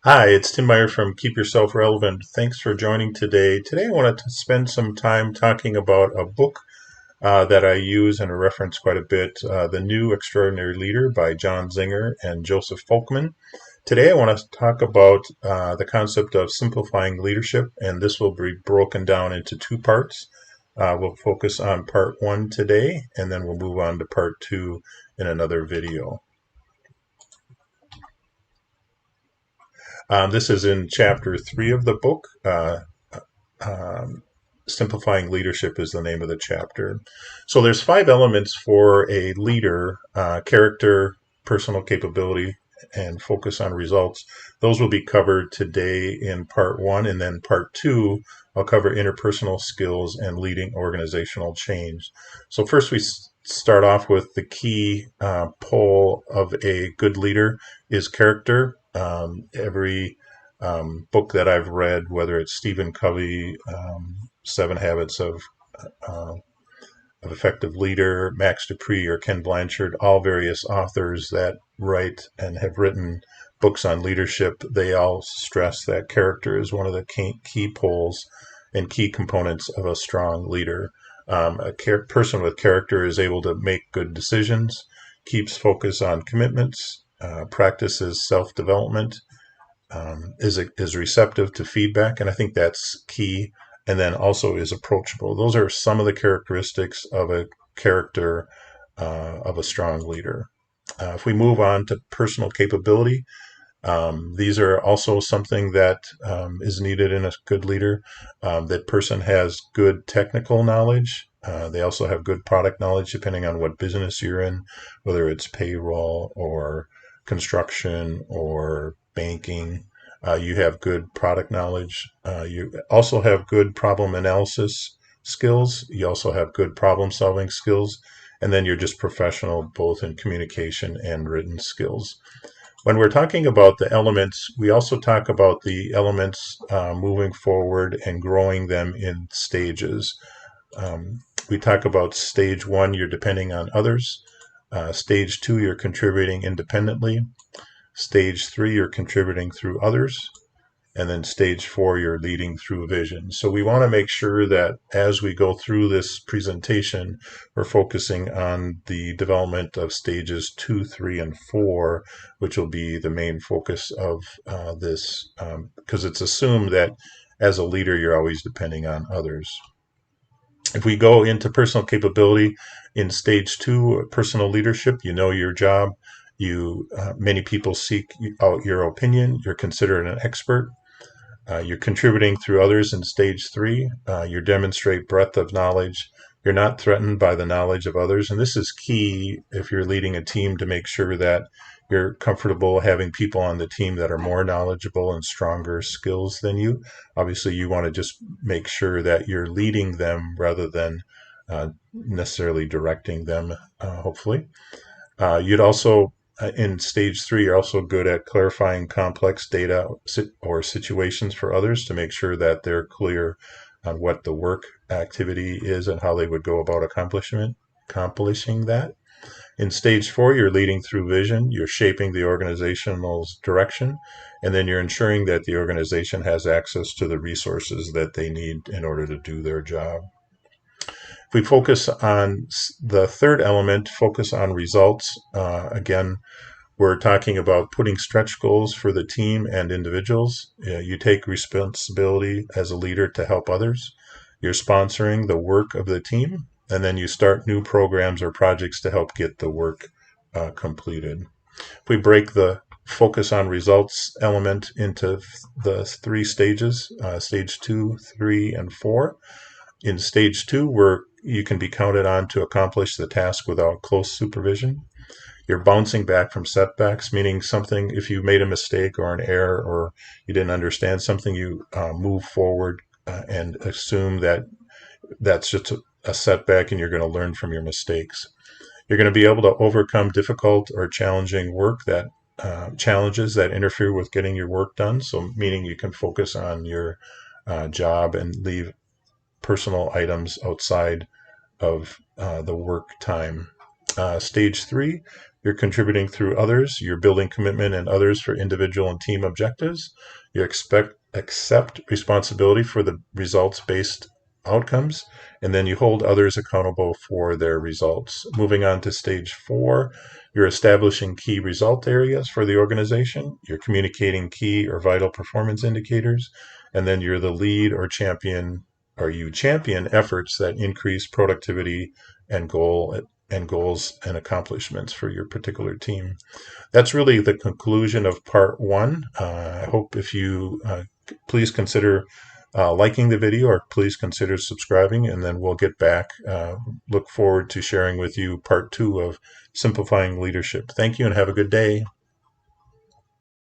Hi, it's Tim Meyer from Keep Yourself Relevant. Thanks for joining today. Today, I wanted to spend some time talking about a book that I use and reference quite a bit, The New Extraordinary Leader by John Zinger and Joseph Folkman. Today, I want to talk about the concept of simplifying leadership, and this will be broken down into two parts. We'll focus on part one today, and then we'll move on to part two in another video. This is in chapter three of the book. Um, Simplifying Leadership is the name of the chapter. So there's five elements for a leader: character, personal capability, and focus on results. Those will be covered today in part one, and then part two, I'll cover interpersonal skills and leading organizational change. So first, we start off with the key pole of a good leader is character. Every book that I've read, whether it's Stephen Covey, Seven Habits of Effective Leader, Max Dupree, or Ken Blanchard, all various authors that write and have written books on leadership, they all stress that character is one of the key poles and key components of a strong leader. A person with character is able to make good decisions, keeps focus on commitments, practices self-development, is receptive to feedback, and I think that's key. And then also is approachable. Those are some of the characteristics of a character of a strong leader. If we move on to personal capability, these are also something that is needed in a good leader. That person has good technical knowledge. They also have good product knowledge, depending on what business you're in, whether it's payroll or construction or banking. You have good product knowledge. You also have good problem analysis skills. You also have good problem solving skills. And then you're just professional both in communication and written skills. When we're talking about the elements, we also talk about the elements moving forward and growing them in stages. We talk about stage one, you're depending on others. Stage two, you're contributing independently. Stage three, you're contributing through others. And then stage four, you're leading through vision. So we want to make sure that as we go through this presentation, we're focusing on the development of stages 2, 3, and 4, which will be the main focus of this, because it's assumed that as a leader, you're always depending on others. If we go into personal capability in stage 2, personal leadership, you know your job. Many people seek out your opinion. You're considered an expert. You're contributing through others in stage 3. You demonstrate breadth of knowledge. You're not threatened by the knowledge of others. And this is key if you're leading a team to make sure that you're comfortable having people on the team that are more knowledgeable and stronger skills than you. Obviously, you want to just make sure that you're leading them rather than necessarily directing them, hopefully. You'd also in stage 3, you're also good at clarifying complex data or situations for others to make sure that they're clear on what the work activity is and how they would go about accomplishing that. In stage 4, you're leading through vision, you're shaping the organizational direction, and then you're ensuring that the organization has access to the resources that they need in order to do their job. If we focus on the third element, focus on results, again, we're talking about putting stretch goals for the team and individuals. You take responsibility as a leader to help others. You're sponsoring the work of the team, and then you start new programs or projects to help get the work completed. If we break the focus on results element into the 3 stages, stage 2, 3, and 4. In stage 2, where you can be counted on to accomplish the task without close supervision. You're bouncing back from setbacks, meaning something, if you made a mistake or an error or you didn't understand something, you move forward and assume that that's just a setback and you're going to learn from your mistakes. You're going to be able to overcome difficult or challenging work that challenges that interfere with getting your work done. So meaning you can focus on your job and leave personal items outside of the work time. Stage 3, You're contributing through others. You're building commitment in others for individual and team objectives. You accept responsibility for the results-based outcomes, and then you hold others accountable for their results. Moving on to stage 4, you're establishing key result areas for the organization. You're communicating key or vital performance indicators, and then you're the lead or champion, or you champion efforts that increase productivity and goals and accomplishments for your particular team. That's really the conclusion of part 1. I hope if you please consider liking the video, or please consider subscribing, and then we'll get back. Look forward to sharing with you part 2 of Simplifying Leadership. Thank you and have a good day.